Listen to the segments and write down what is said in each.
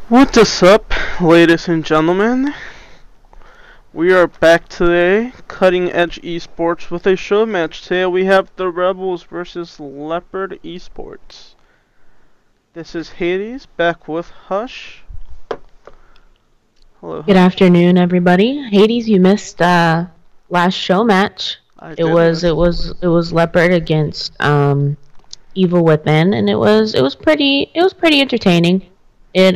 What is up, ladies and gentlemen? We are back today, Cutting Edge Esports, with a show match. Today we have the Rebels versus Leopard Esports. This is Hades, back with Hush. Hello, Good Hush. afternoon, everybody. Hades, you missed last show match. It was Leopard against Evil Within, and it was pretty entertaining. It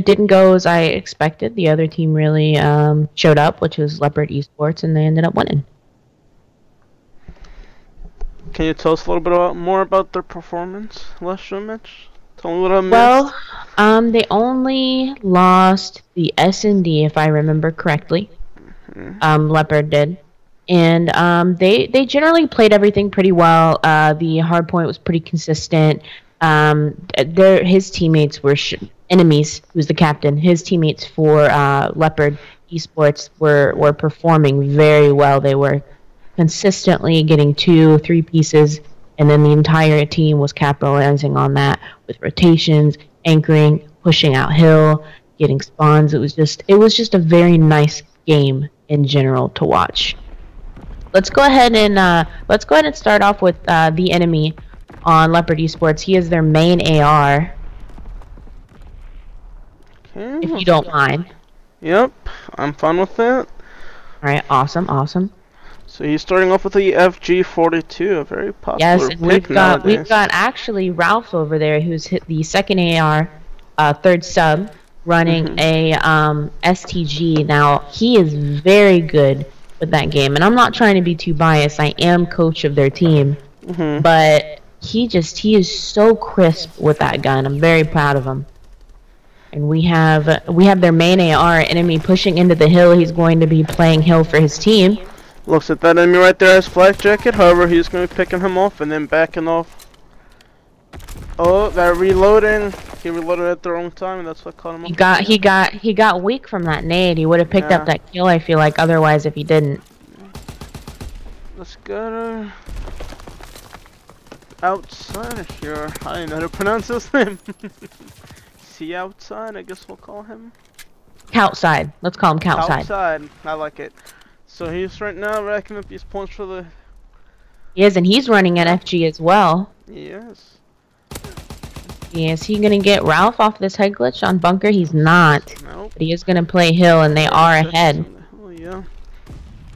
didn't go as I expected. The other team really showed up, which was Leopard Esports, and they ended up winning. Can you tell us a little bit more about their performance last show match? Tell me what I missed. Well, they only lost the S&D, if I remember correctly. Leopard did. And they generally played everything pretty well. The hardpoint was pretty consistent. His teammates were enemies. Who's the captain? His teammates for Leopard Esports were performing very well. They were consistently getting 2, 3 pieces, and then the entire team was capitalizing on that with rotations, anchoring, pushing out hill, getting spawns. It was just a very nice game in general to watch. Let's go ahead and start off with the enemy on Leopard Esports. He is their main AR. Okay, if you don't mind. Yep, I'm fine with that. Alright, awesome. So he's starting off with the FG42, a very popular pick nowadays. We've got actually Ralph over there, who's hit the second AR, third sub, running a STG. Now he is very good with that game, and I'm not trying to be too biased. I am coach of their team, but he is so crisp with that gun. I'm very proud of him. And we have their main AR enemy pushing into the hill. He's going to be playing hill for his team. Looks at that enemy right there as Flak Jacket. However, he's going to be picking him off and then backing off. Oh, they're reloading. He reloaded at the wrong time, and that's what caught him off. He got weak from that nade. He would have picked up that kill, I feel like, otherwise if he didn't. Let's go to outside here. I don't know how to pronounce his name. See outside, I guess we'll call him. Outside. Let's call him Outside. Outside. I like it. So he's right now racking up these points for the... He is, and he's running an FG as well. Yes. Is he gonna get Ralph off this head glitch on bunker? He's not. Nope. But he is gonna play hill, and they are ahead. Oh yeah.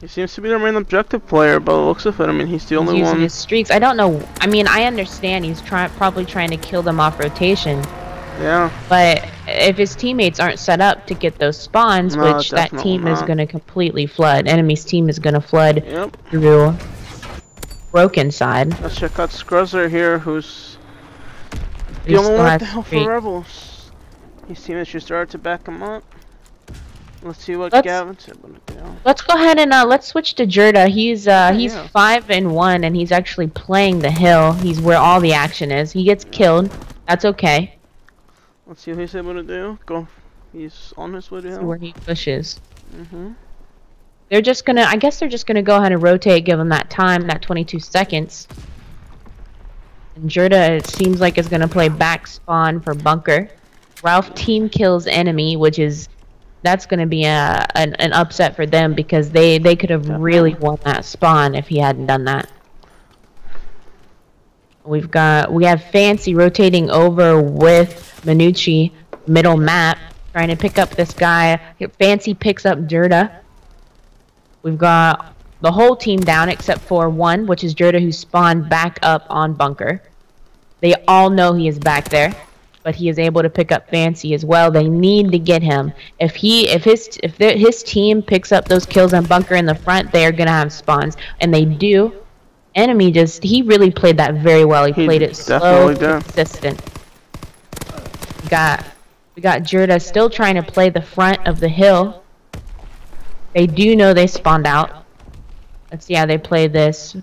He seems to be the main objective player, but it looks of it. I mean, he's the only one. Using his streaks. I don't know. I mean, I understand he's probably trying to kill them off rotation. Yeah. But if his teammates aren't set up to get those spawns, which that team is going to completely flood. Enemy's team is going to flood through Broken side. Let's check out Scruzzer here, who's the only one at the hell for Rebels. His teammates should start to back him up. Let's see what Gavin's able to do. Let's go ahead and let's switch to Jerda. He's 5-1, and he's actually playing the hill. He's where all the action is. He gets killed. That's okay. Let's see what he's able to do. Go. He's on his way to hill. Where he pushes. They're just gonna. I guess they're just gonna go ahead and rotate, give him that time, that 22 seconds. And Jerda, it seems like, is gonna play back spawn for bunker. Ralph team kills enemy, that's gonna be an upset for them, because they could have really won that spawn if he hadn't done that. We have Fancy rotating over with Minucci, middle map, trying to pick up this guy. Fancy picks up Jerda. We've got the whole team down except for one, which is Jerda, who spawned back up on bunker. They all know he is back there, but he is able to pick up Fancy as well. They need to get him. If his team picks up those kills on bunker in the front, they are gonna have spawns, and they do. Enemy he really played that very well. He played it slow, consistent. We got Jerda still trying to play the front of the hill. They do know they spawned out. Let's see how they play this.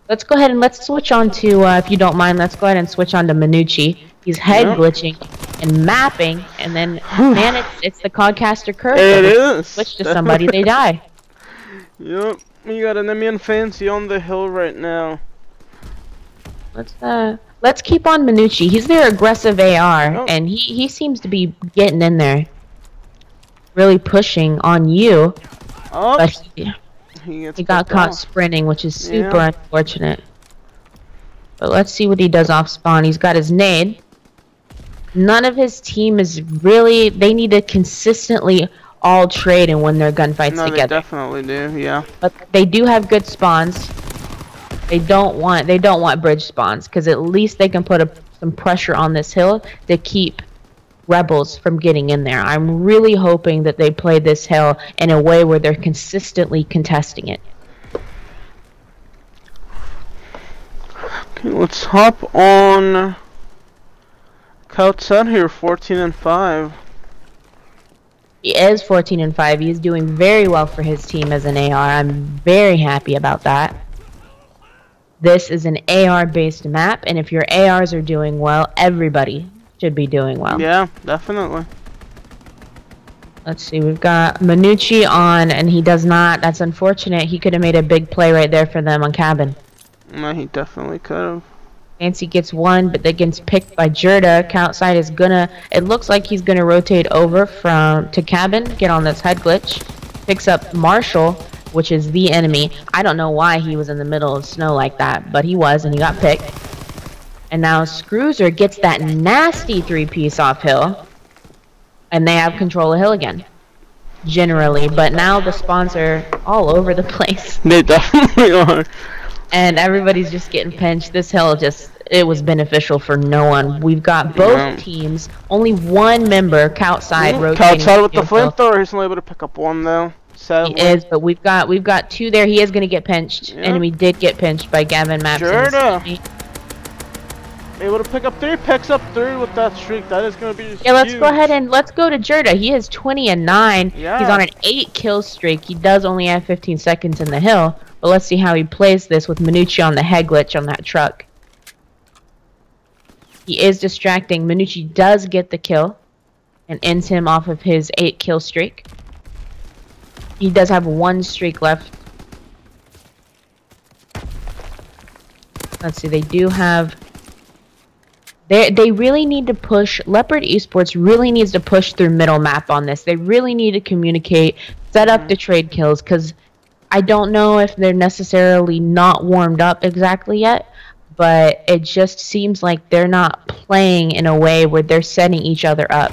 Let's go ahead and let's switch on to, if you don't mind, let's go ahead and switch on to Minucci. He's head glitching and mapping, and then, man, it's the Codcaster curse. It is. Switch to somebody, they die. Yep. We got enemy and Fancy on the hill right now. Let's let's keep on Minucci. He's their aggressive AR, Oh. and he seems to be getting in there, really pushing on you. Oh, But he got caught sprinting, which is super unfortunate. But let's see what he does off spawn. He's got his nade. None of his team is really... They need to consistently all trade and win their gunfights together. They definitely do, yeah. But they do have good spawns. They don't want bridge spawns, because at least they can put some pressure on this hill to keep rebels from getting in there. I'm really hoping that they play this hill in a way where they're consistently contesting it. Okay, let's hop on Kautsat here, 14-5. He is 14-5. He is doing very well for his team as an AR. I'm very happy about that. This is an AR-based map, and if your ARs are doing well, everybody should be doing well. Yeah, definitely. Let's see, we've got Minucci on, and he does not. That's unfortunate. He could have made a big play right there for them on Cabin. No, he definitely could have. Fancy gets one, but that gets picked by Jerda. Outside is gonna... It looks like he's gonna rotate over to Cabin, get on this head glitch. Picks up Marshall, which is the enemy. I don't know why he was in the middle of snow like that, but he was, and he got picked. And now Screwzer gets that nasty 3-piece off hill. And they have control of hill again. Generally. But now the spawns are all over the place. They definitely are. And everybody's just getting pinched. This hill just... It was beneficial for no one. We've got both teams. Only one member, Outside, rotating. Outside with the flamethrower. He's only able to pick up one, though. Sadly. He is, but we've got two there. He is going to get pinched. Yeah. Enemy did get pinched by Gavin Matson. Jerda able to pick up 3, picks up 3 with that streak. That is going to be Yeah, let's go ahead and let's go to Jerda. He is 20-9. Yeah. He's on an 8-kill streak. He does only have 15 seconds in the hill. But let's see how he plays this with Minucci on the head glitch on that truck. He is distracting. Minucci does get the kill and ends him off of his 8-kill streak. He does have 1 streak left. Let's see, they do have... They really need to push... Leopard Esports really needs to push through middle map on this. They really need to communicate, set up the trade kills, because I don't know if they're necessarily not warmed up exactly yet, but it just seems like they're not playing in a way where they're setting each other up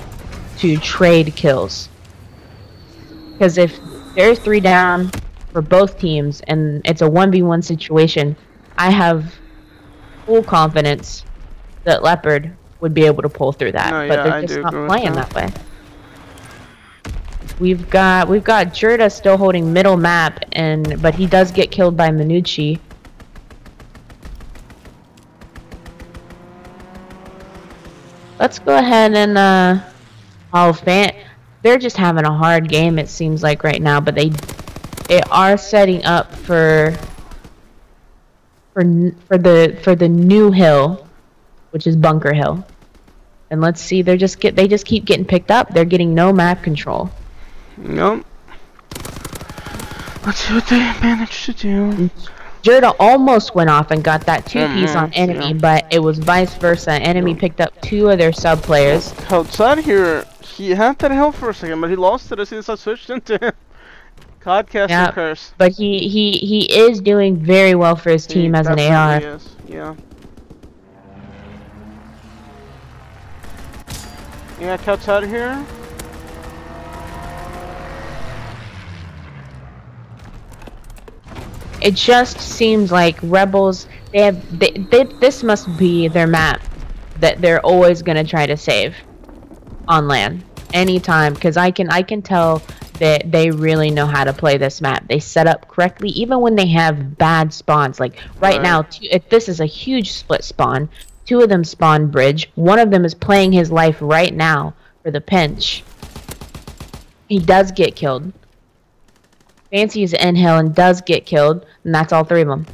to trade kills. Because if there's 3 down for both teams and it's a 1v1 situation, I have full confidence that Leopard would be able to pull through that, but they're just not playing that way. We've got Jerda still holding middle map, but he does get killed by Minucci. Let's go ahead and they're just having a hard game, it seems like right now, but they are setting up for the new hill, which is Bunker Hill. And let's see, they just keep getting picked up. They're getting no map control. Nope. Let's see what they managed to do. Jerda almost went off and got that 2-piece on enemy, but it was vice versa. Enemy picked up 2 of their sub players. Outside here, he had that hill for a second, but he lost it as soon as I switched into him. Codcaster curse. But he is doing very well for his team as an AR. Is. Yeah. Yeah, Couch out of here. It just seems like Rebels, this must be their map that they're always gonna try to save on LAN anytime, because I can tell that they really know how to play this map. They set up correctly even when they have bad spawns. Like right now, this is a huge split spawn. 2 of them spawn bridge. One of them is playing his life right now for the pinch. He does get killed. Fancy is in hill and does get killed, and that's all 3 of them.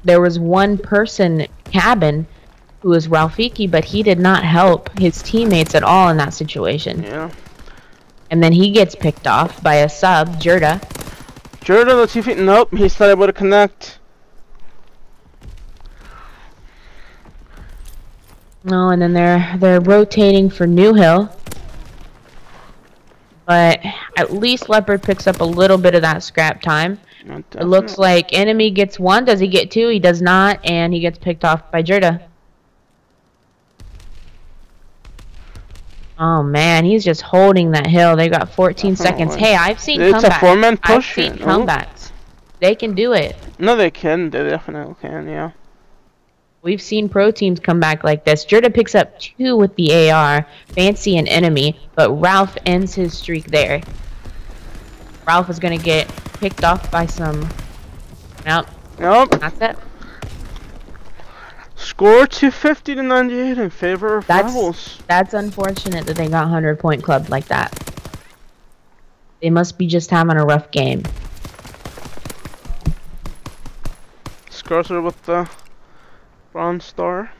There was one person, Cabin, who was Ralfiki, but he did not help his teammates at all in that situation. Yeah. And then he gets picked off by a sub, Jerda. Jerda, let's see if he... Nope, he's not able to connect. No, and then they're rotating for New Hill. But at least Leopard picks up a little bit of that scrap time. It looks like enemy gets one. Does he get two? He does not, and he gets picked off by Jerda. Oh man, he's just holding that hill. They got 14 seconds. Hey, I've seen comebacks. It's a four-man push. I've seen comebacks. They can do it. No, they can. They definitely can, yeah. We've seen pro teams come back like this. Jerda picks up 2 with the AR, Fancy and Enemy, but Ralph ends his streak there. Ralph is going to get picked off by some... Nope. That's it. Score 250 to 98 in favor of Rebels. That's unfortunate that they got 100-point clubbed like that. They must be just having a rough game. Scarcer with the Bronze Star.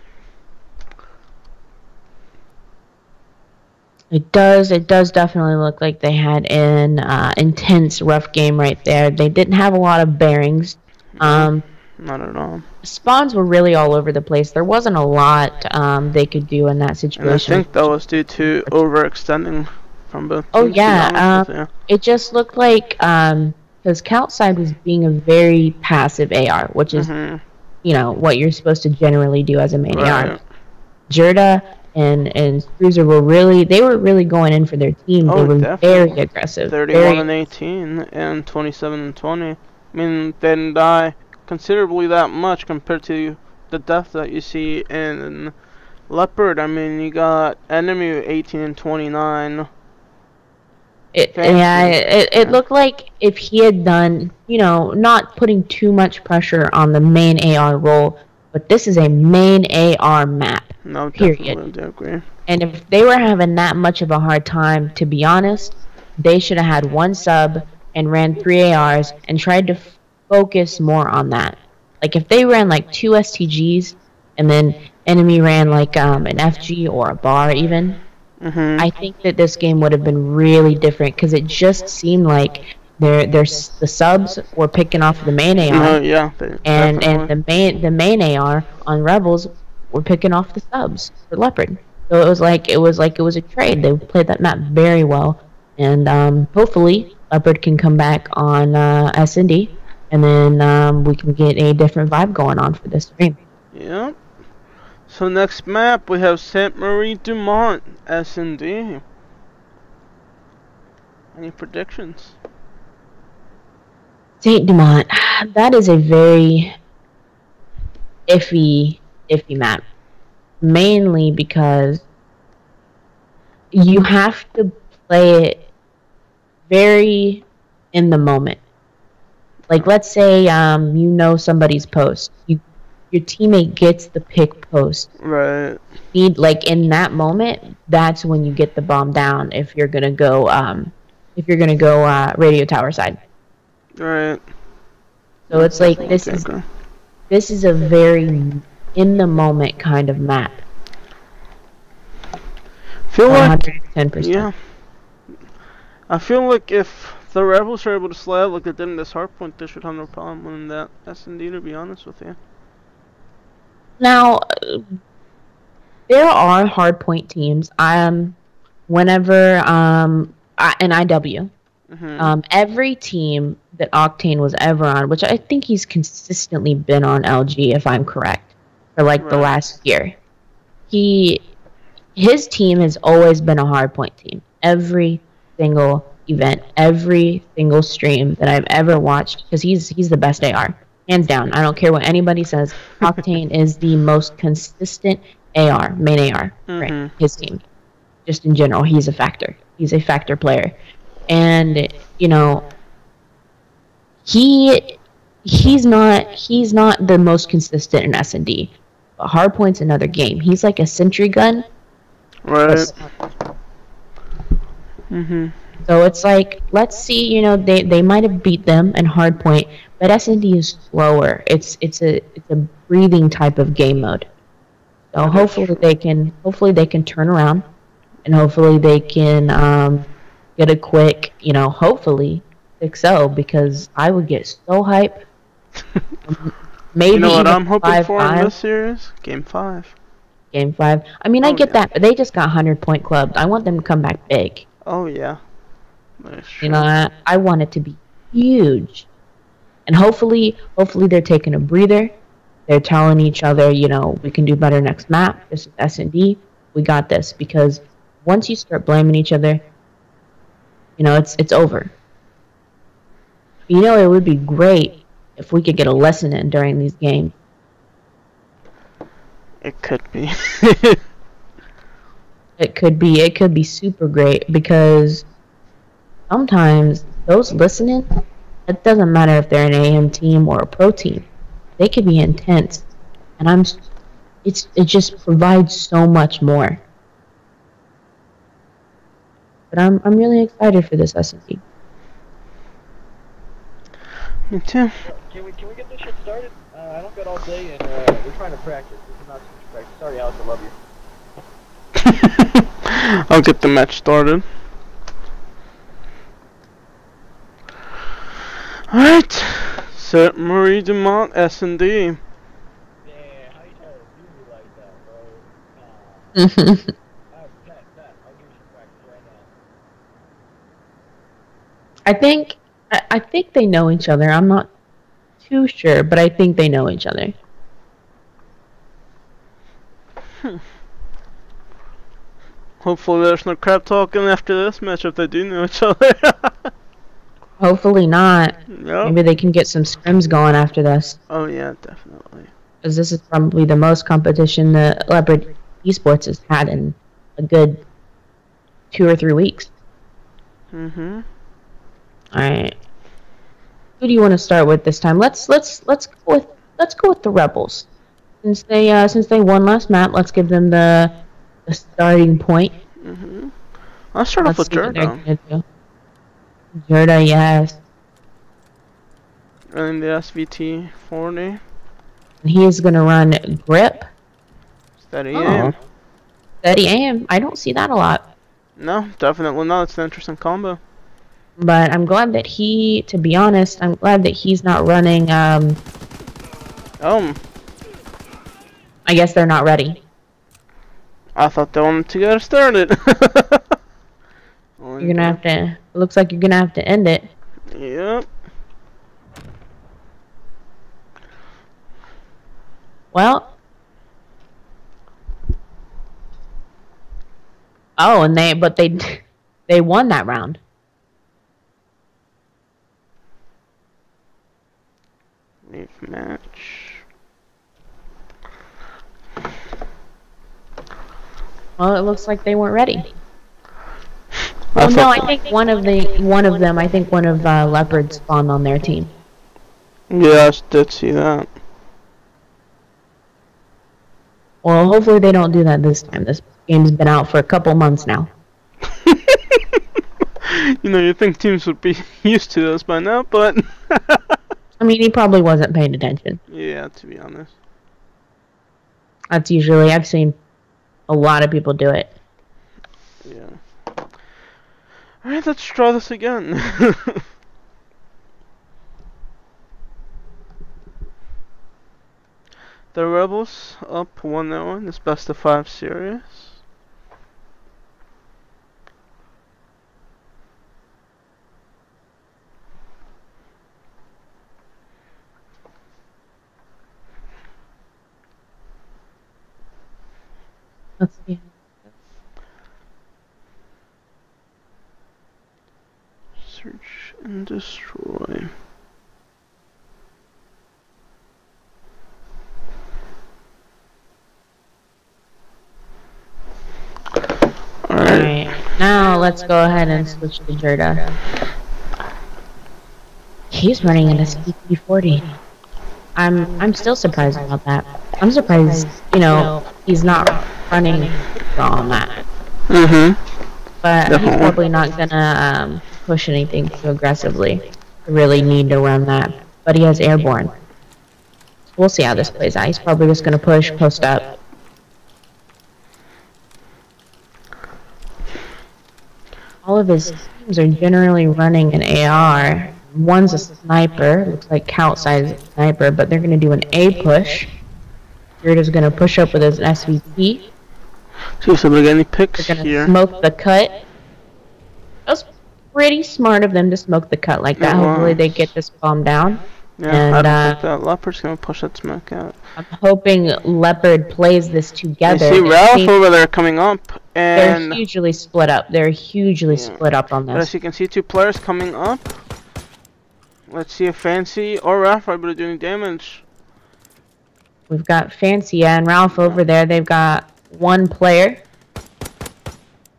It does definitely look like they had an intense rough game right there. They didn't have a lot of bearings. Not at all. Spawns were really all over the place. There wasn't a lot they could do in that situation. And I think that was due to overextending from both. Oh yeah, it just looked like because Caltside was being a very passive AR, which is you know what you're supposed to generally do as a main AR. Jerda and Cruiser were really going in for their team. They were very aggressive. 31 and 18 and 27 and 20. I mean, they didn't die considerably that much compared to the death that you see in Leopard. I mean, you got Enemy 18 and 29. It looked like if he had done, you know, not putting too much pressure on the main AR role, but this is a main AR map. No, period. Definitely. And if they were having that much of a hard time, to be honest, they should have had one sub and ran 3 ARs and tried to focus more on that. Like if they ran like 2 STGs and then Enemy ran like an FG or a bar even, I think that this game would have been really different because it just seemed like the subs were picking off the main AR, and the main AR on Rebels were picking off the subs for Leopard. So it was like it was a trade. They played that map very well, and hopefully Leopard can come back on S&D, and then we can get a different vibe going on for this stream. Yep. So next map we have Sainte Marie Dumont S&D. Any predictions? Saint Dumont, that is a very iffy map. Mainly because you have to play it very in the moment. Like let's say you know somebody's post. Your teammate gets the pick post. Right. Like in that moment, that's when you get the bomb down if you're gonna go radio tower side. Right. So it's like this is a very in the moment kind of map. Feel like 110%. Yeah. I feel like if the Rebels are able to slab like they did in this hardpoint, they should have no problem winning that S&D, to be honest with you. Now, there are hardpoint teams. Whenever in IW, every team that Octane was ever on, which I think he's consistently been on LG, if I'm correct, for like the last year, his team has always been a hardpoint team. Every single event, every single stream that I've ever watched, because he's the best AR. Hands down. I don't care what anybody says. Octane is the most consistent AR, main AR, right? His team. Just in general, he's a factor. He's a factor player. And, you know, he's not the most consistent in S&D. But Hardpoint's another game. He's like a sentry gun. Right. So it's like, let's see, you know, they might have beat them in Hardpoint, but S&D is slower. It's a breathing type of game mode. So hopefully they can turn around, and hopefully they can get a quick, you know, hopefully 6-0, because I would get so hype. Maybe you know what even I'm hoping 5-5. for in this series? Game 5. Game 5. I mean, I Oh, get yeah. that, but they just got 100-point clubs. I want them to come back big. Oh, yeah. That's true. You know, I want it to be huge. And hopefully they're taking a breather. They're telling each other, you know, we can do better next map. This is S&D. We got this. Because once you start blaming each other, you know, it's over. You know, it would be great if we could get a lesson in during these games. It could be. It could be super great, because sometimes those listening, it doesn't matter if they're an AM team or a pro team, they can be intense, and it just provides so much more. But I'm really excited for this S&D. Me too. Can we get this shit started? I don't got all day, and we're trying to practice. We cannot practice. Sorry, Alex, I love you. I'll get the match started. Alright. So Marie Dumont, S&D. Yeah, how you trying to do me like that, bro? Pat, I'll give you some practice right now. I think they know each other. I'm not too sure, but I think they know each other. Hopefully there's no crap talking after this match if they do know each other. Hopefully not. Yep. Maybe they can get some scrims going after this. Oh yeah, definitely. Because this is probably the most competition that Leopard Esports has had in a good 2 or 3 weeks. Mm-hmm. Alright. Who do you want to start with this time? Let's go with the Rebels. Since they won last map, let's give them the starting point. Mm-hmm. I'll start off with Jerda. Jerda, yes. Running the SVT 40. And he is going to run grip. Steady aim. Steady aim. I don't see that a lot. No, definitely not. It's an interesting combo. But I'm glad that to be honest, I'm glad that he's not running, I guess they're not ready. I thought they wanted to get it started. You're gonna have to, looks like you're gonna have to end it. Yep. Well. Oh, and they won that round. Leave match. Well, it looks like they weren't ready. Oh no, I think one of Leopard spawned on their team. Yeah, I did see that. Well, hopefully they don't do that this time. This game's been out for a couple months now. You know, you'd think teams would be used to this by now, but... I mean, he probably wasn't paying attention. Yeah, to be honest. That's usually, I've seen a lot of people do it. Yeah. Alright, let's try this again. The Rebels up 1-0 in this best of 5 series. Let's see. Search and destroy. Alright, now let's go ahead and switch to Jerda. He's running an SVT-40. I'm still surprised about that. I'm surprised, you know, he's not running on that. But he's probably not gonna push anything too aggressively. Really need to run that. But he has airborne. So we'll see how this plays out. He's probably just gonna push, post up. All of his teams are generally running an AR. One's a sniper, looks like count size sniper, but they're gonna do an A push. Jirda's gonna push up with his SVP. See if somebody got any picks They're gonna here. smoke the cut. That was pretty smart of them to smoke the cut like that. It Hopefully they was. get this bomb down. Yeah, And, I don't think that Leopard's gonna push that smoke out. I'm hoping Leopard plays this I together. see They Ralph seem- over there coming up, They're and hugely split up. They're hugely Yeah. split up on but as this. you can see, 2 players coming up. Let's see if Fancy or Ralph are able to do any damage. We've got Fancy and Ralph over there. They've got 1 player.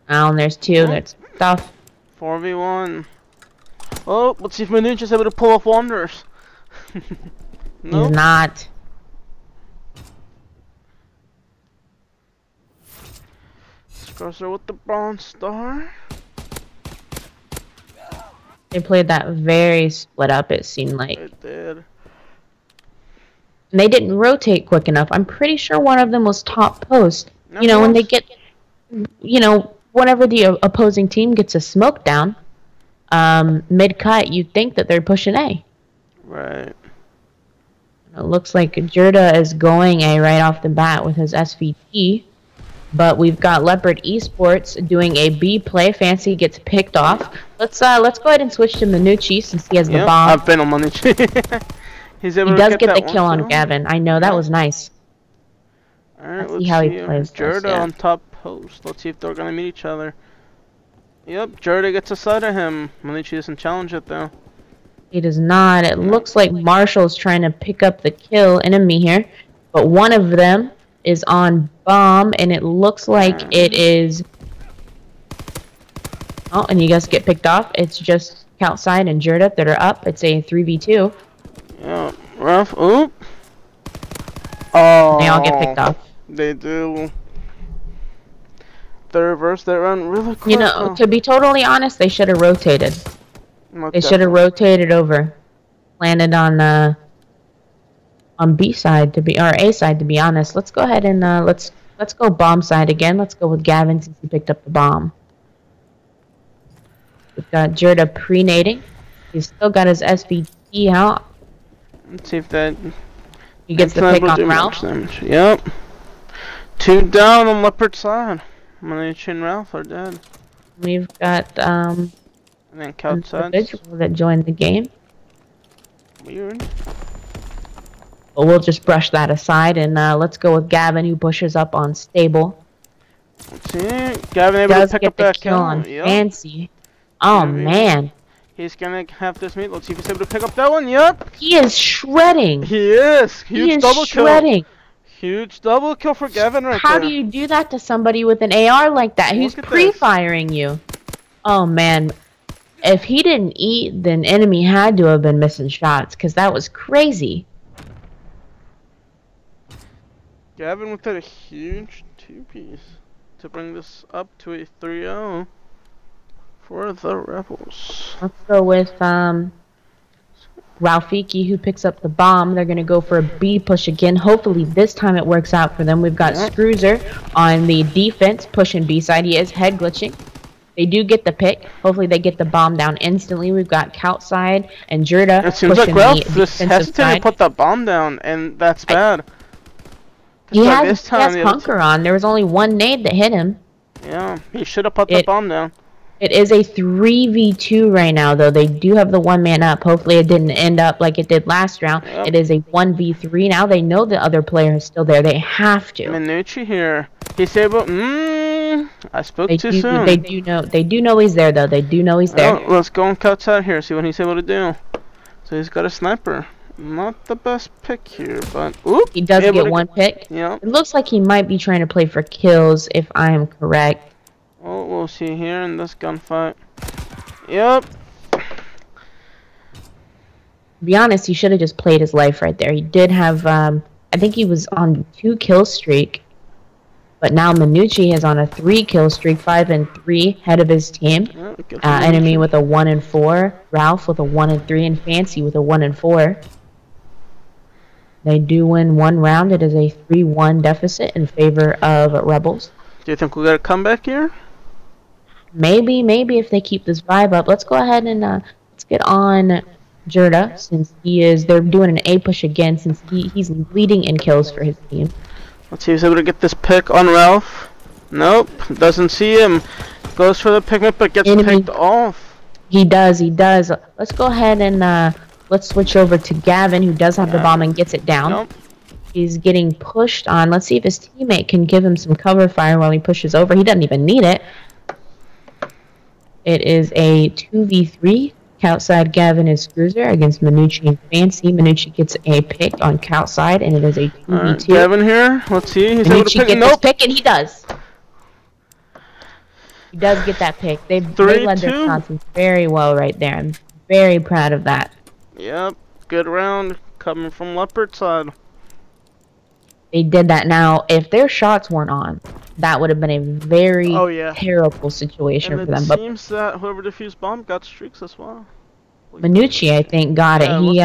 Oh, and there's 2. That's tough. 4v1. Oh, let's see if Minucci's able to pull off wonders. He's Nope. not. Scrusser with the bronze star. They played that very split up, it seemed like. It did. And they didn't rotate quick enough. I'm pretty sure one of them was top post. No, You know, when they close. get, you know, whenever the opposing team gets a smoke down, mid-cut, you'd think that they're pushing A. Right. It looks like Jirda is going A right off the bat with his SVT. But we've got Leopard Esports doing a B play. Fancy gets picked off. Let's go ahead and switch to Minucci since he has the Yep, bomb. I've been on Minucci. He's able He to does get that the one kill on kill. Gavin. I know, that Yeah. was nice. Alright, Let's let's see how he see. plays this, Jirda yeah. on top post. Let's see if they're gonna meet each other. Yep, Jirda gets a side of him. Minucci doesn't challenge it though. He does not. It looks like Marshall's trying to pick up the kill enemy here. But one of them is on bomb, and it looks like it is... Oh, and you guys get picked off. It's just outside and Jirda that are up. It's a 3v2. Yeah, Ralph. Oop. Oh. They all get picked off. They do. They reverse that run really quick. You know, to be totally honest, they should have rotated. They should have rotated over. Landed on B side to be, or A side to be honest. Let's go ahead and let's go bomb side again. Let's go with Gavin since he picked up the bomb. We've got Jirda pre-nading. He's still got his SVT out. Let's see if that. He gets the That's pick not on able to do much Ralph. damage. Yep. 2 down on Leopard side. Minucci and Ralph are dead. We've got And then an Couch side. individual that joined the game. Weird. But we'll just brush that aside and let's go with Gavin who pushes up on stable. Let's see. Gavin able to Does pick get up the that kill on Yep. Fancy. Oh Gavin. man. He's gonna have this meet. Let's see if he's able to pick up that one. Yep. He is shredding. He is. Huge He is double kill. shredding. Huge double kill for Gavin right How there. do you do that to somebody with an AR like that who's Look at this. pre-firing you? Oh man. If he didn't eat, then enemy had to have been missing shots because that was crazy. Gavin with a huge 2-piece to bring this up to a 3-0 for the Rebels. Let's go with Ralfiki who picks up the bomb. They're going to go for a B push again. Hopefully this time it works out for them. We've got Yep. Scruiser on the defense pushing B side. He is head glitching. They do get the pick. Hopefully they get the bomb down instantly. We've got Couch side and Jirda It seems like pushing Ralph the just defensive hesitated to side. put that bomb down, and that's bad. He Like has, this he has time, Hunker on. There was only one nade that hit him. yeah, he should have put that bomb down. It is a 3v2 right now, though. They do have the one man up. Hopefully it didn't end up like it did last round. Yep. It is a 1v3 now. They know the other player is still there. They have to. Minucci here. He's able. I spoke too soon. They do know he's there, though. They do know he's there. Well, let's go and cut out here, see what he's able to do. So he's got a sniper. Not the best pick here, but oop, He does able get to one pick. Yep. It looks like he might be trying to play for kills, if I am correct. Oh, we'll see here in this gunfight. Yep. To be honest, he should have just played his life right there. He did have, I think he was on 2 kill streak. But now Minucci is on a 3 kill streak, 5 and 3, head of his team. Yeah, good for Enemy Minucci. with a 1 and 4, Ralph with a 1 and 3, and Fancy with a 1 and 4. They do win one round. It is a 3-1 deficit in favor of Rebels. Do you think we'll get a comeback here? Maybe if they keep this vibe up. Let's go ahead and let's get on Jirda since they're doing an A push again since he's leading in kills for his team. Let's see if he's able to get this pick on Ralph. Nope, doesn't see him. Goes for the picnic, but gets picked off. He does, he does. Let's go ahead and let's switch over to Gavin, who does have the bomb and gets it down. Nope. He's getting pushed on. Let's see if his teammate can give him some cover fire while he pushes over. He doesn't even need it. It is a 2v3. Outside Gavin is Cruiser against Minucci and Fancy. Minucci gets a pick on outside, and it is a 2v2. Gavin here. Let's see. He's able to Minucci pick. gets this pick, and he does. He does get that pick. They led their content very well right there. I'm very proud of that. Yep. Good round coming from Leopard side. They did that. Now, if their shots weren't on, that would have been a very terrible situation for them. And But it seems that whoever defused bomb got streaks as well. Minucci, I think, got it. He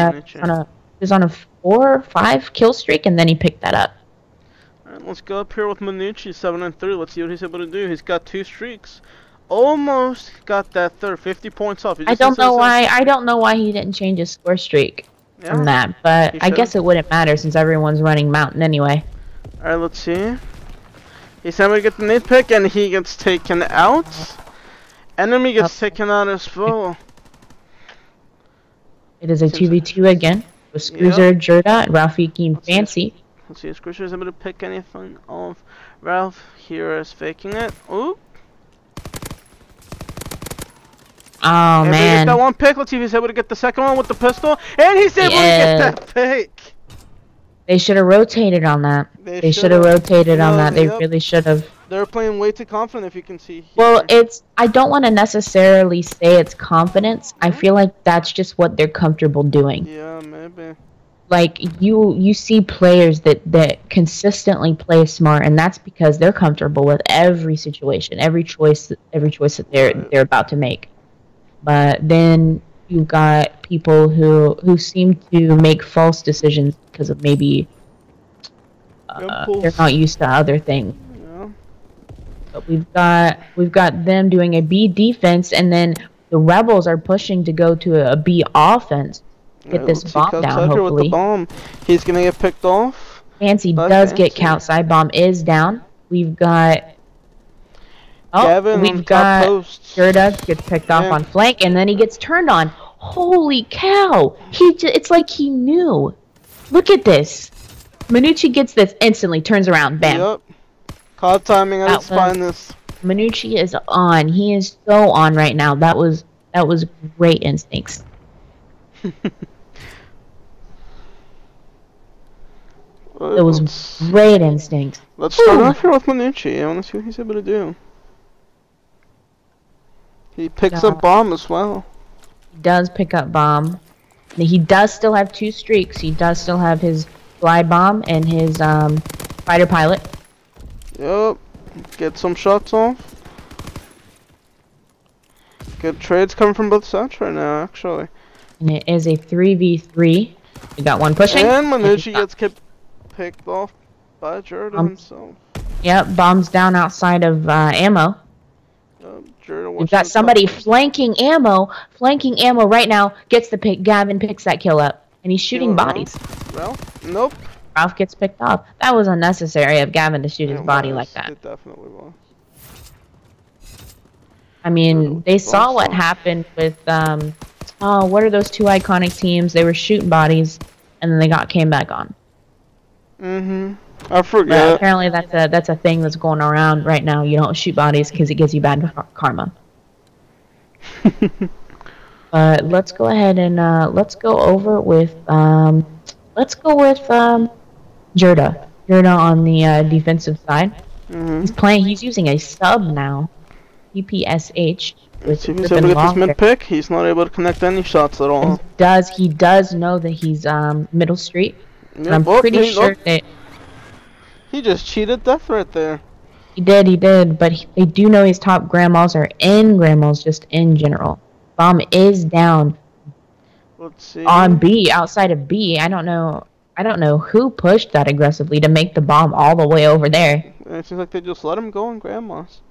was on a 4 or 5 kill streak, and then he picked that up. Alright, let's go up here with Minucci, 7-3. Let's see what he's able to do. He's got 2 streaks. Almost got that third. 50 points off. I don't know why he didn't change his score streak from that, but I guess it wouldn't matter since everyone's running Mountain anyway. Alright, let's see. He's able to get the nade pick, and he gets taken out. Enemy gets taken out as well. It is a 2v2 again with Scoozer, Jerda, and Rafiki and Fancy. Let's see if Scoozer is able to pick anything off. Ralph here is faking it. Oop. Oh, and man. That one pick. Let's see if he's able to get the second one with the pistol. And he's able to get that pick. They should have rotated on that. They should have rotated on that. They really should have. They're playing way too confident, if you can see here. Well, I don't want to necessarily say it's confidence. I feel like that's just what they're comfortable doing. Yeah, maybe. Like, you see players that consistently play smart, and that's because they're comfortable with every situation, every choice that they're about to make. But then you've got people who seem to make false decisions because of maybe they're not used to other things. Yeah. But we've got them doing a B defense, and then the Rebels are pushing to go to a B offense. Get this bomb down, hopefully. With the bomb. He's gonna get picked off. Fancy does get outside. Bomb is down. We've got. Gavin, we've got Gerda gets picked off on flank, and then he gets turned on. Holy cow! It's like he knew. Look at this. Minucci gets this instantly, turns around, bam. Yep. Caught timing at its finest. Minucci is on. He is so on right now. That was great instincts. It was great instincts. Let's start off here with Minucci. I want to see what he's able to do. He picks up bomb as well. He does pick up bomb. He does still have 2 streaks. He does still have his glide bomb and his fighter pilot. Yep. Get some shots off. Good trades coming from both sides right now, actually. And it is a 3v3. We got one pushing. And Minucci gets picked off by Jordan himself. Yep, bombs down outside of ammo. We've got somebody flanking ammo right now. Gets the pick. Gavin picks that kill up, and he's shooting bodies. Ralph? Nope. Ralph gets picked off. That was unnecessary of Gavin to shoot his body like that. It definitely was. I mean, they saw what happened with what are those 2 iconic teams? They were shooting bodies, and then they came back on. I forget. But apparently that's a thing that's going around right now. You don't shoot bodies because it gives you bad karma. Let's go ahead and let's go over with Jerda. Jerda on the defensive side. He's using a sub now. PPSH. Let's see if he's able to get this mid pick. He's not able to connect any shots at all. He does know that he's middle street. Yep, I'm pretty sure that he just cheated death right there. He did, but they do know his top grandmas are in grandmas just in general. Bomb is down. Let's see. On B, outside of B. I don't know who pushed that aggressively to make the bomb all the way over there. It seems like they just let him go on grandmas.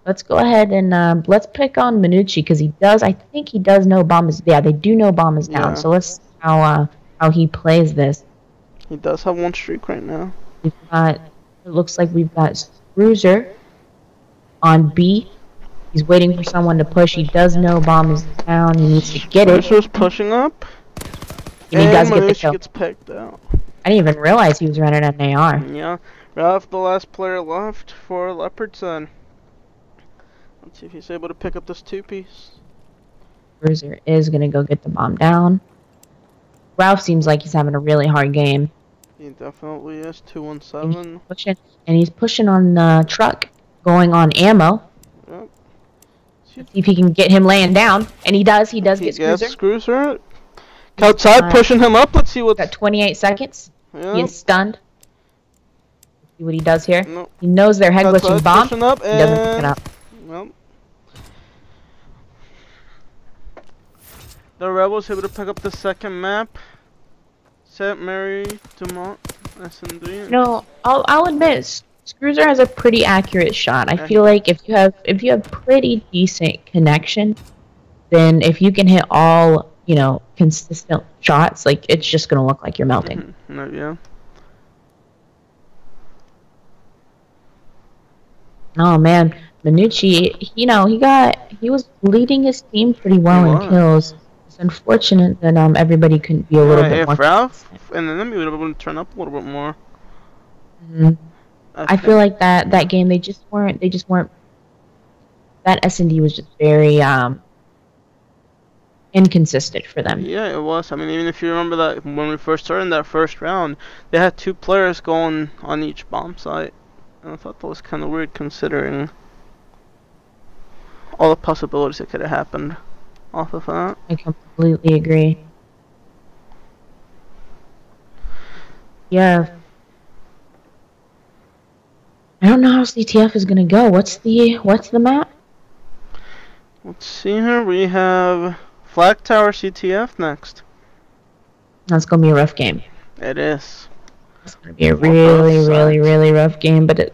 Let's go ahead and let's pick on Minucci because I think he does know bomb is. Yeah, they do know bomb is down. So let's see how he plays this. He does have 1 streak right now. We've got, it looks like we've got Bruiser on B. He's waiting for someone to push. He does know bomb is down. He needs to get it. Bruiser's pushing up. And he does get the Manucci kill. gets pegged out. I didn't even realize he was running an AR. Yeah. Ralph, the last player left for Leopard's Son. Let's see if he's able to pick up this two-piece. Bruiser is going to go get the bomb down. Ralph seems like he's having a really hard game. He definitely is. 217. And he's pushing on the truck, going on ammo. Yep. See if he can get him laying down. And he does. He does get Bruiser. Screwser. Outside, pushing him up. Let's see what's... Got 28 seconds. Yep. He is stunned. See what he does here. Nope. He knows they're head glitching bomb. Up he doesn't pick it up. Nope. The Rebels able to pick up the second map. Saint Mary Dumont SND. No, I'll admit, Screwser has a pretty accurate shot. I feel like if you have pretty decent connection, then if you can hit all, you know, consistent shots, like it's just gonna look like you're melting. Yeah. Oh man, Manucci, you know, he was leading his team pretty well in kills. It's unfortunate that everybody couldn't be a little bit more. Ralph and then we would have been turn up a little bit more. I feel like that game they just weren't. That S&D was just very inconsistent for them. Yeah, it was. I mean, even if you remember that when we first started in that first round, they had 2 players going on each bomb site. And I thought that was kind of weird considering all the possibilities that could have happened off of that. I completely agree. Yeah. I don't know how CTF is gonna go. What's the map? Let's see here. We have Flag Tower CTF next. That's gonna be a rough game. It is. It's gonna be a really rough game, but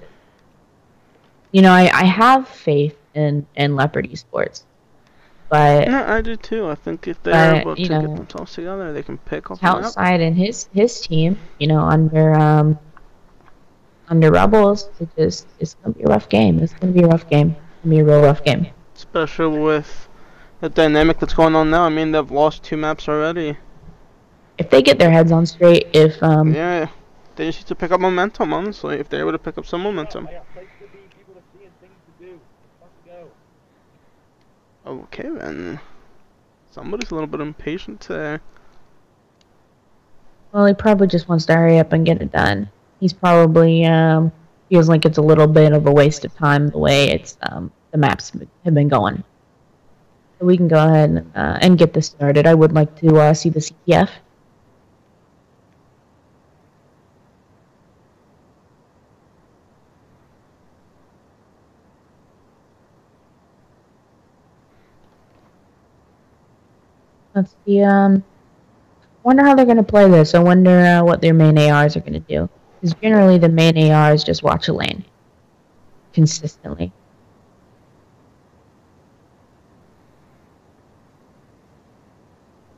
you know, I have faith in Leopard Esports, but yeah, I do too. I think if they're able to get themselves together, they can pick up outside and his team, you know, under Rebels, it's gonna be a rough game. It's gonna be a rough game. It's gonna be a real rough game. Especially with the dynamic that's going on now. I mean, they've lost 2 maps already. If they get their heads on straight, yeah, they just need to pick up momentum, honestly, if they're able to pick up some momentum. I got places to be, people to see, and things to do. Let's go. Okay, then. Somebody's a little bit impatient there. Well, he probably just wants to hurry up and get it done. He's probably, feels like it's a little bit of a waste of time the way it's, the maps have been going. So we can go ahead and get this started. I would like to see the CTF. Let's see, wonder how they're going to play this. I wonder what their main ARs are going to do. Because generally the main ARs just watch a lane. Consistently.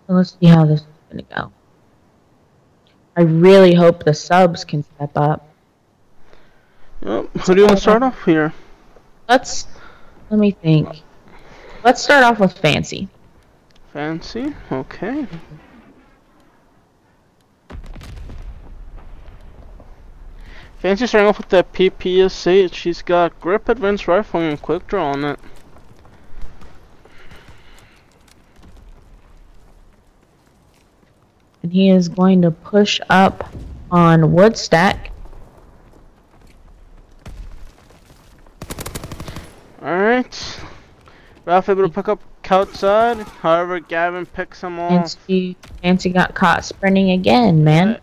So let's see how this is going to go. I really hope the subs can step up. Yep. Who do you want to start off here? Let me think. Let's start off with Fancy. Fancy? Okay. Fancy starting off with that PPS-8. She's got grip, advanced rifling, and quick draw on it. And he is going to push up on Woodstack. Alright. Ralph able to pick up outside. However, Gavin picks him off. Fancy got caught sprinting again, man.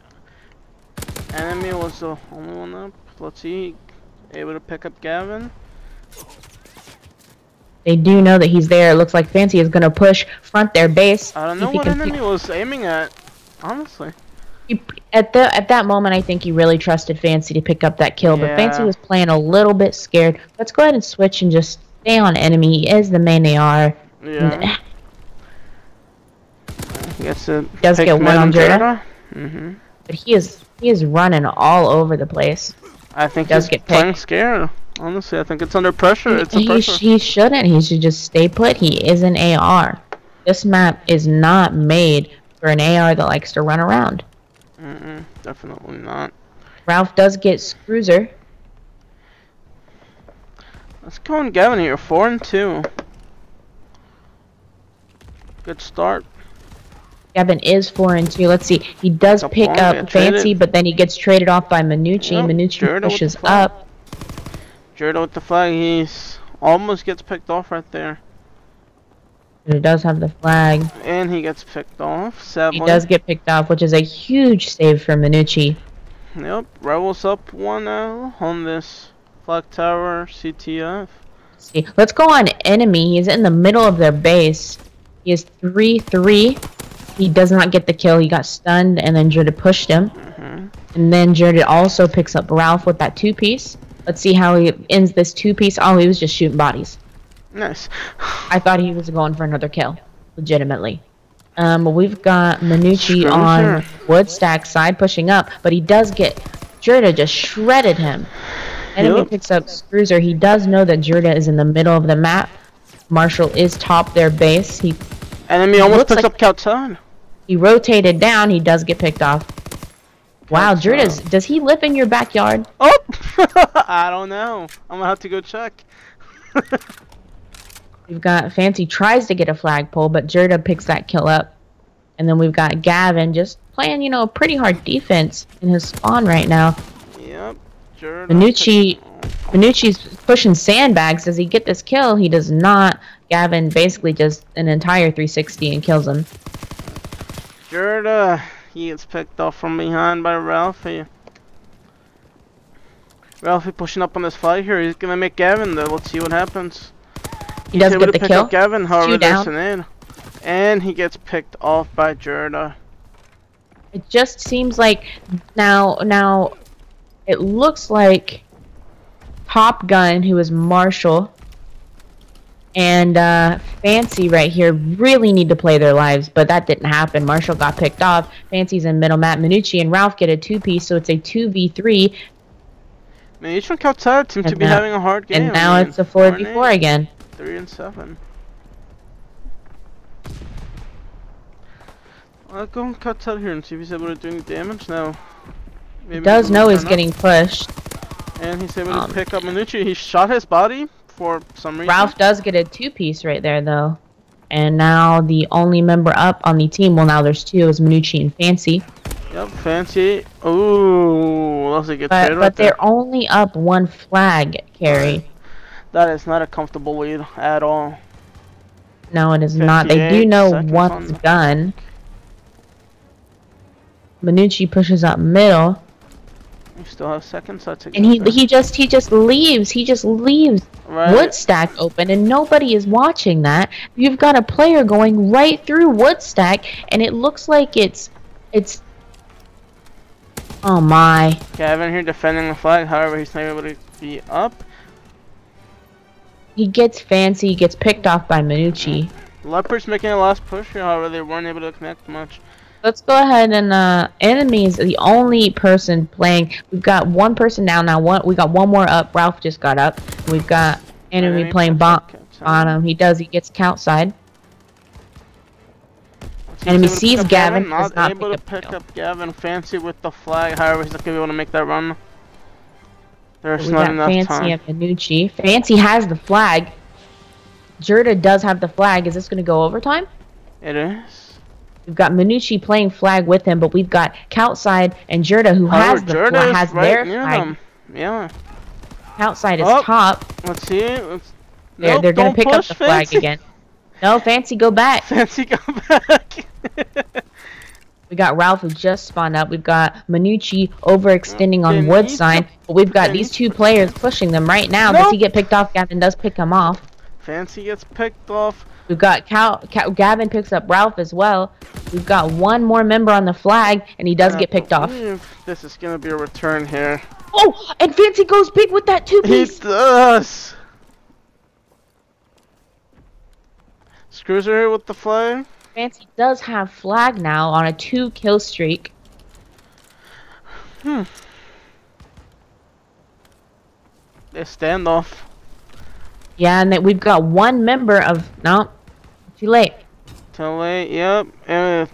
Enemy was the only one up. Let's see. Able to pick up Gavin. They do know that he's there. It looks like Fancy is going to push front their base. I don't know what enemy was aiming at, honestly. At that moment, I think he really trusted Fancy to pick up that kill, but Fancy was playing a little bit scared. Let's go ahead and switch and just stay on enemy. He is the main AR. Yeah. He gets to does get one on Jada. but he is running all over the place. I think Does he's get playing picked. scared. Honestly, I think it's under pressure. It's a pressure. He shouldn't. He should just stay put. He is an AR. This map is not made for an AR that likes to run around. Definitely not. Ralph does get Scruiser. Let's go on Gavin here. 4-2. Good start. Gavin is 4-2. Let's see. He does Up pick on, up get Fancy, traded. but then he gets traded off by Minucci. Yep, Minucci Jordan with the pushes flag. up. Jordan with the flag. He's almost gets picked off right there. But it does have the flag. And he gets picked off. Sadly. He does get picked off, which is a huge save for Minucci. Yep. Rebels up 1-0 on this flag tower CTF. See, let's go on enemy. He's in the middle of their base. He is 3-3. He does not get the kill. He got stunned, and then Jordan pushed him. And then Jordan also picks up Ralph with that 2-piece. Let's see how he ends this 2-piece. Oh, he was just shooting bodies. Nice. I thought he was going for another kill, legitimately. We've got Minucci Scruiser. on Woodstack side pushing up, but he does get Jurda just shredded him. Enemy Yep. picks up Scruiser. He does know that Jurda is in the middle of the map. Marshall is top their base. Enemy almost looks picks like- up Calton. He rotated down. He does get picked off. Wow, That's, Jurda's. Does he live in your backyard? Oh! I don't know. I'm gonna have to go check. We've got Fancy tries to get a flagpole, but Jurda picks that kill up. And then we've got Gavin just playing, you know, pretty hard defense in his spawn right now. Yep. Jordan. Minucci's pushing sandbags. Does he get this kill? He does not. Gavin basically just an entire 360 and kills him. Jordan. He gets picked off from behind by Ralphie. Ralphie pushing up on this flag here. He's gonna make Gavin though. Let's see what happens. He does able get to the pick kill. up Gavin, however, Two there's down. an in. And he gets picked off by Jordan. It just seems like now it looks like Top Gun, who is Marshall, and Fancy right here really need to play their lives, but that didn't happen. Marshall got picked off. Fancy's in middle map. Minucci and Ralph get a 2-piece, so it's a 2v3. Man, each one outside seems to be having a hard game. And now it's a 4v4 again. 3-7. I'll go and cut out here and see if he's able to do any damage now. He does know he's getting pushed. And he's able to pick up Minucci. He shot his body for some reason. Ralph does get a 2-piece right there, though. And now the only member up on the team, well, now there's 2, is Minucci and Fancy. Yep, Fancy. Ooh, that was a good trade But right there. they're only up 1 flag carry. That is not a comfortable lead at all. No, it is not. They do 58 know seconds one's on the gun. Minucci pushes up middle, We still have seconds. So and he just leaves. He just leaves Right. Woodstack open, and nobody is watching that. You've got a player going right through Woodstack, and it looks like it's. Oh my! Gavin here defending the flag. However, he's not able to be up. He gets Fancy. He gets picked off by Minucci. Leopard's making a last push here. However, they weren't able to connect much. Let's go ahead and enemy is the only person playing. We've got 1 person down now. We got 1 more up. Ralph just got up. We've got enemy playing bottom. He gets count side. Enemy He's able to sees pick up Gavin, does Not not able to pick up pick up Gavin. Fancy with the flag. However, he's not gonna be able to make that run. There's We not got enough Fancy time. and Minucci. Fancy has the flag. Jurda does have the flag. Is this going to go overtime? It is. We've got Minucci playing flag with him, but we've got Coutside and Jurda who However, has the Jordan flag, is has right their near flag. them. Yeah. Outside is Oh. top. Let's see. Let's... They're Nope, going to don't pick up push, the flag Fancy. again. No, Fancy, go back. Fancy, go back. We got Ralph who just spawned up. We've got Minucci overextending on They wood need sign. to- But we've got they these need 2 players pushing them right now. Does Nope. he get picked off? Gavin does pick him off. Fancy gets picked off. We've got Gavin picks up Ralph as well. We've got 1 more member on the flag, and he does get picked off. This is gonna be a return here. Oh, and Fancy goes big with that He 2-piece. does. Scruiser here with the flag. Fancy does have flag now on a 2-kill streak. Hmm. A standoff. Yeah, and we've got one member of... No, too late. Too late, yep.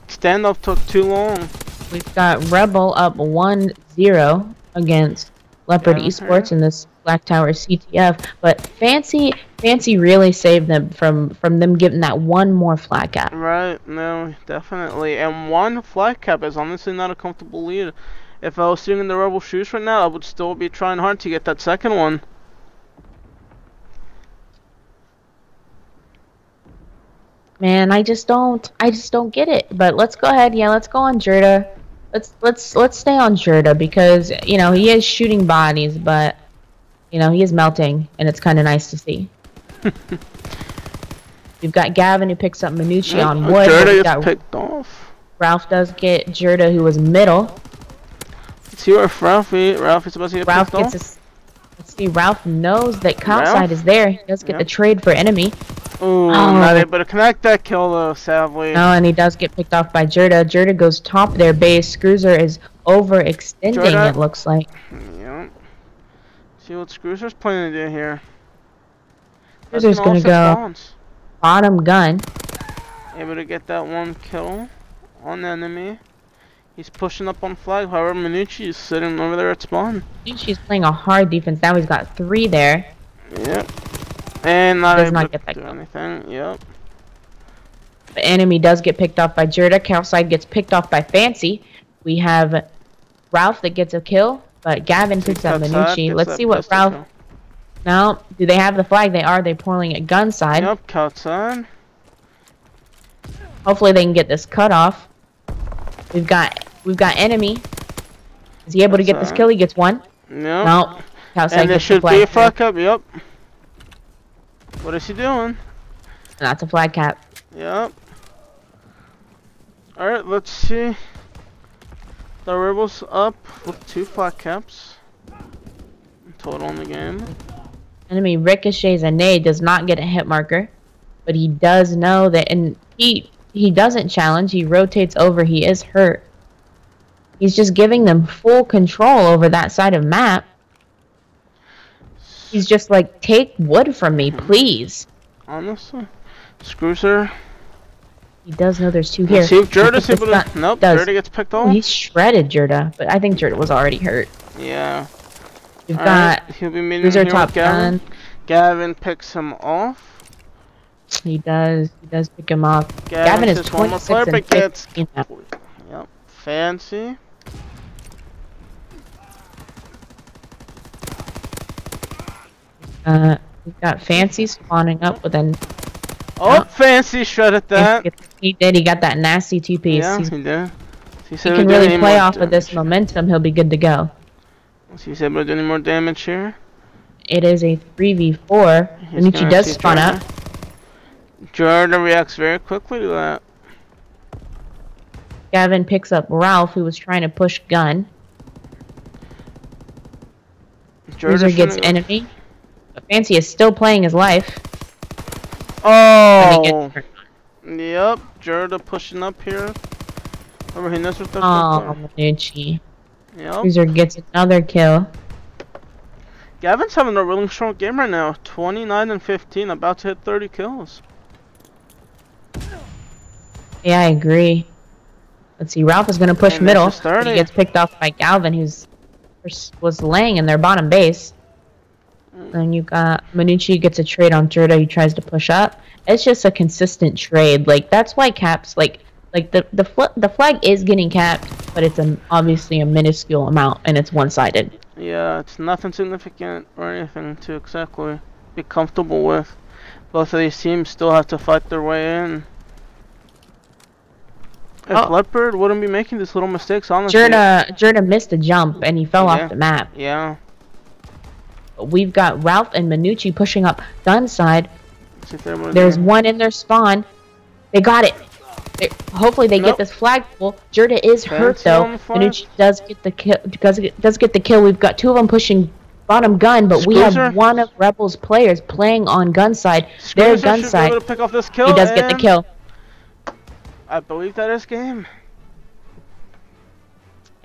Standoff took too long. We've got Rebel up 1-0 against Leopard Yeah, Esports in this Black Tower CTF, but Fancy really saved them from them getting that one more flag cap. Right, no, definitely. And one flag cap is honestly not a comfortable lead. If I was sitting in the Rebel shoes right now, I would still be trying hard to get that second one. Man, I just don't get it. But let's go ahead. Yeah, let's go on Jerda. Let's stay on Jerda because you know he is shooting bodies, but you know he is melting, and it's kind of nice to see. We've got Gavin who picks up Minucci on wood. Jerda gets picked off. Ralph does get Jerda, who was middle. Let's see where Ralphie's about to get picked off. Let's see. Ralph knows that Outside is there. He does get the trade for enemy. Ooh, not able to connect that kill though, sadly. No, and he does get picked off by Jerda. Jerda goes top their base. Scruiser is overextending, it looks like. Yep. See what Scruiser's planning to do here. Scruiser's gonna go bottom gun. Able to get that one kill on the enemy. He's pushing up on flag, however Minucci is sitting over there at spawn. Minucci's playing a hard defense. Now he's got 3 there. Yep. And not does able not to get do picked anything. Yep. The enemy does get picked off by Jerda. Outside gets picked off by Fancy. We have Ralph that gets a kill, but Gavin picks up Minucci. Let's see what Ralph... No, do they have the flag? They are. They're pulling it gun side. Yep, outside. Hopefully they can get this cut off. We've got enemy. Is he able to get this kill? He gets one. No. No. Outside and there should be a flag cap. Yep. What is he doing? That's a flag cap. Yep. Alright, let's see. The Rebels up with 2 flag caps total in the game. Enemy ricochets a nade, does not get a hit marker, but he does know that, and he doesn't challenge. He rotates over. He is hurt. He's just giving them full control over that side of map. He's just like, take wood from me, please. Honestly, Scruiser. He does know there's 2 here. See if Jerda's able to. Nope, Jerda gets picked off. He shredded Jerda, but I think Jerda was already hurt. Yeah. We've got he'll be meeting here top with Gavin. Gavin picks him off. He does pick him off. Gavin is 26 and 15 now. Yep. Fancy. We've got Fancy spawning up with an... Oh, Fancy shredded that. He did. He got that nasty 2-piece. Yeah, he did. He can really play off of this momentum. He'll be good to go. He's able to do any more damage here. It is a 3v4. Minucci does spawn up. Jerda reacts very quickly to that. Gavin picks up Ralph, who was trying to push gun. Scruiser gets enemy. But Fancy is still playing his life. Oh! Yep, Jerda pushing up here. Remember, he knows what they're doing. Minucci. Yep. Scruiser gets another kill. Gavin's having a really strong game right now. 29 and 15, about to hit 30 kills. Yeah, I agree. Let's see, Ralph is going to push middle. He gets picked off by Galvin, who's was laying in their bottom base. Then you got Minucci gets a trade on Jerda. He tries to push up. It's just a consistent trade. Like that's why caps like the flag is getting capped, but it's obviously a minuscule amount and it's one-sided. Yeah, it's nothing significant or anything to exactly be comfortable with. Both of these teams still have to fight their way in. If Leopard wouldn't be making these little mistakes, honestly. Jerda missed a jump and he fell off the map. Yeah. We've got Ralph and Minucci pushing up gun side. There's one in their spawn. They got it. Hopefully they get this flagpole. Jerda is hurt though. Minucci does get the kill. Does get the kill. We've got 2 of them pushing bottom gun, but we have one of Rebels players playing on gun side. Their gun side. He does get the kill. I believe that is game.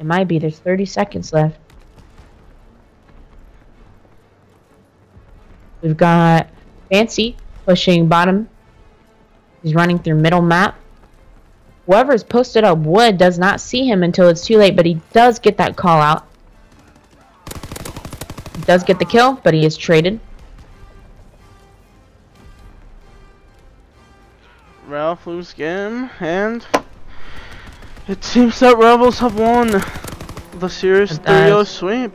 It might be. There's 30 seconds left. We've got Fancy pushing bottom. He's running through middle map. Whoever's posted up wood does not see him until it's too late, but he does get that call out. He does get the kill, but he is traded. Ralph lose game, and it seems that Rebels have won the series 3-0 sweep.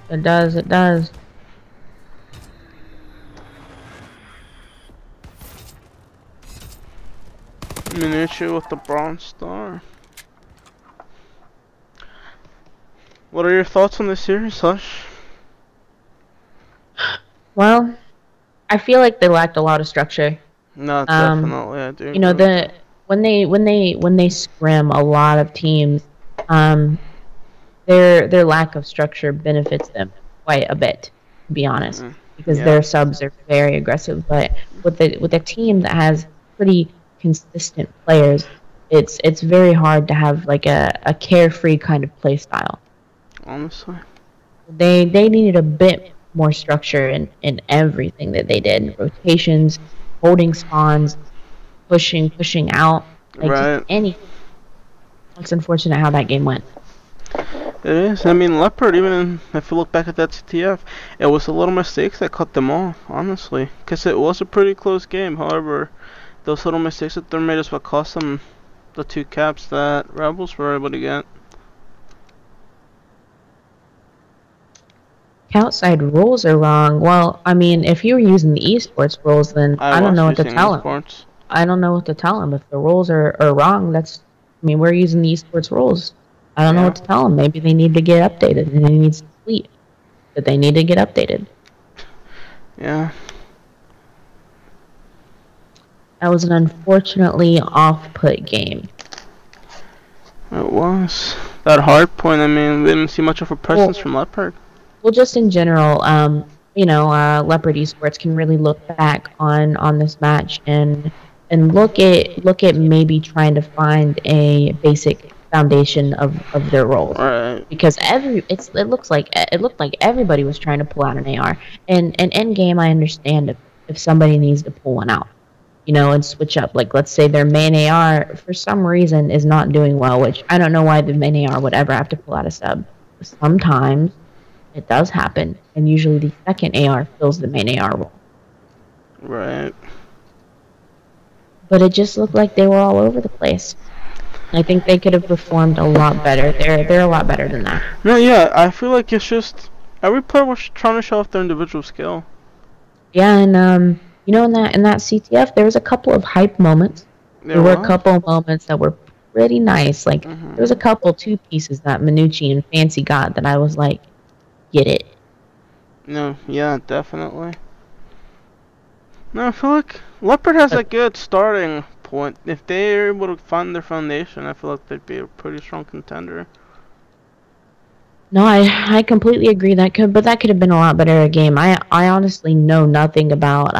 It does, it does. Minucci with the Bronze Star. What are your thoughts on this series, Hush? Well, I feel like they lacked a lot of structure. No, definitely, I do. You know, when they scrim a lot of teams, their lack of structure benefits them quite a bit, to be honest, because their subs are very aggressive. But with a team that has pretty consistent players, it's very hard to have like a carefree kind of play style. Honestly, they needed a bit more structure in everything that they did. Rotations, holding spawns, pushing out, like right. anything. It's unfortunate how that game went. It is. I mean, Leopard, even if you look back at that CTF, it was a little mistakes that cut them off, honestly. Because it was a pretty close game. However, those little mistakes that they made is what cost them the 2 caps that Rebels were able to get. Outside rules are wrong. Well, I mean, if you were using the esports rules, then I don't know what to tell them. I don't know what to tell them. If the rules are wrong, I mean, we're using the esports rules. I don't know what to tell them. Maybe they need to get updated, and it needs to complete. But they need to get updated. Yeah. That was an unfortunately off-put game. It was. That hard point, I mean, we didn't see much of a presence from Leopard. Well, just in general, you know, Leopard Esports can really look back on this match and look at maybe trying to find a basic foundation of their roles. Right. Because it looked like everybody was trying to pull out an AR. And end game, I understand if somebody needs to pull one out, you know, and switch up. Like, let's say their main AR for some reason is not doing well, which I don't know why the main AR would ever have to pull out a sub. Sometimes it does happen, and usually the second AR fills the main AR role. Right. But it just looked like they were all over the place. I think they could have performed a lot better. They're a lot better than that. No, yeah, I feel like it's just every player was trying to show off their individual skill. Yeah, and you know, in that CTF, there was a couple of hype moments. There were a couple moments that were pretty nice. Like there was a couple 2 pieces that Minucci and Fancy got that I was like, get it. No, yeah, definitely. No, I feel like Leopard has a good starting point. If they're able to find their foundation, I feel like they'd be a pretty strong contender. No, I completely agree. But that could have been a lot better a game. I honestly know nothing about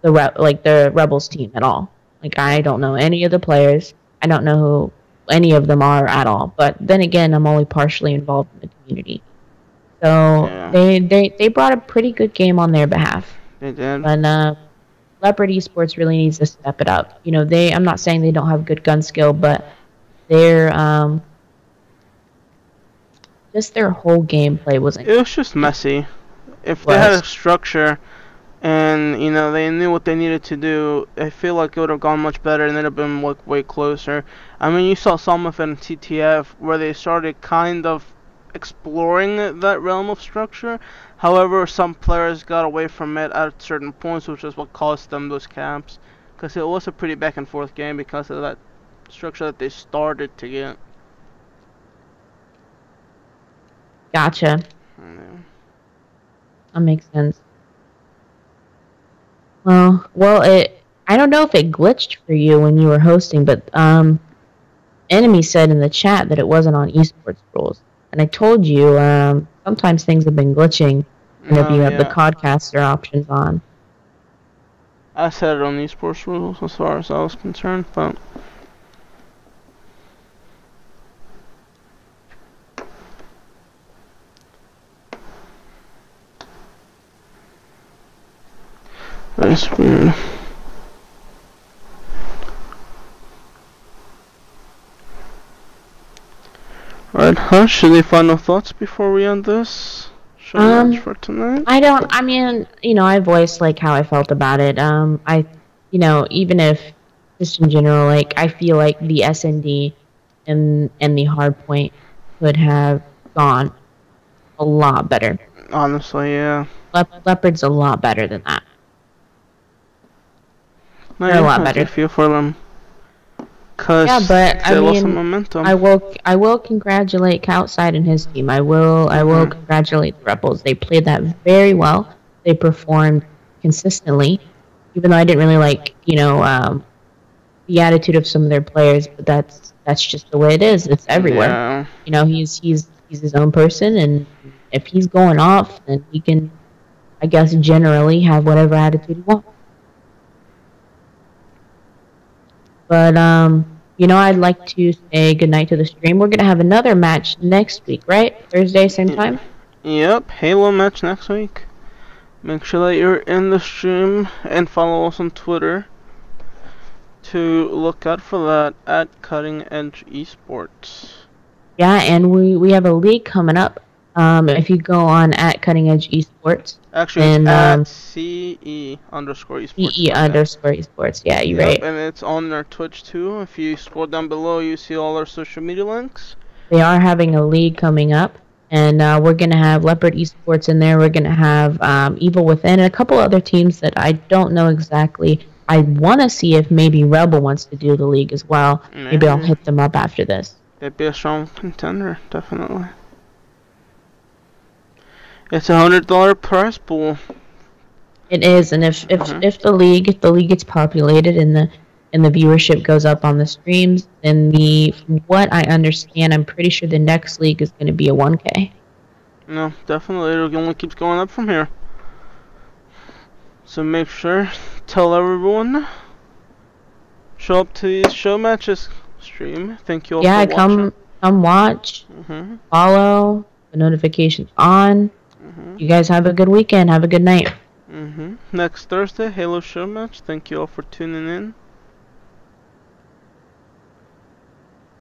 the Rebels team at all. Like, I don't know any of the players. I don't know who any of them are at all. But then again, I'm only partially involved in the community. So they brought a pretty good game on their behalf. They did. And Leopard Esports really needs to step it up. You know, I'm not saying they don't have good gun skill, but they're just their whole gameplay wasn't. It was just messy. If they had a structure and, you know, they knew what they needed to do, I feel like it would have gone much better and they'd have been way closer. I mean, you saw some of it in TTF where they started kind of exploring that realm of structure. However, some players got away from it at certain points, which is what cost them those caps. Because it was a pretty back and forth game because of that structure that they started to get. Gotcha. That makes sense. Well, I don't know if it glitched for you when you were hosting, but Enemy said in the chat that it wasn't on esports rules. And I told you, sometimes things have been glitching whenever you have the Codcaster options on. I said it on esports rules as far as I was concerned, but Nice, weird. Alright, Hush, any final thoughts before we end this show match for tonight? I mean, you know, I voiced, like, how I felt about it. You know, even if, just in general, like, I feel like the SND and the hardpoint could have gone a lot better. Honestly, yeah. Leopard's a lot better than that. No, They're a lot better. I feel for them. Cause yeah, but they I lost some mean, momentum. I will congratulate Coutside and his team. I will congratulate the Rebels. They played that very well. They performed consistently, even though I didn't really like, you know, the attitude of some of their players. But that's just the way it is. It's everywhere. Yeah. You know, he's his own person, and if he's going off, then he can, I guess, generally have whatever attitude he wants. But, you know, I'd like to say goodnight to the stream. We're going to have another match next week, right? Thursday, same time? Yep, Halo match next week. Make sure that you're in the stream and follow us on Twitter to look out for that at Cutting Edge Esports. Yeah, and we have a league coming up. If you go on at Cutting Edge Esports. Actually, and, it's at CE_esports. CE_esports. Yeah, you're right. And it's on their Twitch too. If you scroll down below, you see all our social media links. They are having a league coming up. And we're going to have Leopard Esports in there. We're going to have Evil Within and a couple other teams that I don't know exactly. I want to see if maybe Rebel wants to do the league as well. Maybe I'll hit them up after this. They'd be a strong contender, definitely. It's $100 prize pool. It is, and if the league gets populated and the viewership goes up on the streams, then from what I understand, I'm pretty sure the next league is going to be a 1K. No, definitely, it only keeps going up from here. So make sure, tell everyone, show up to these show matches stream. Thank you all for watching. Come watch, follow, the notifications on. You guys have a good weekend. Have a good night. Next Thursday, Halo show match. Thank you all for tuning in.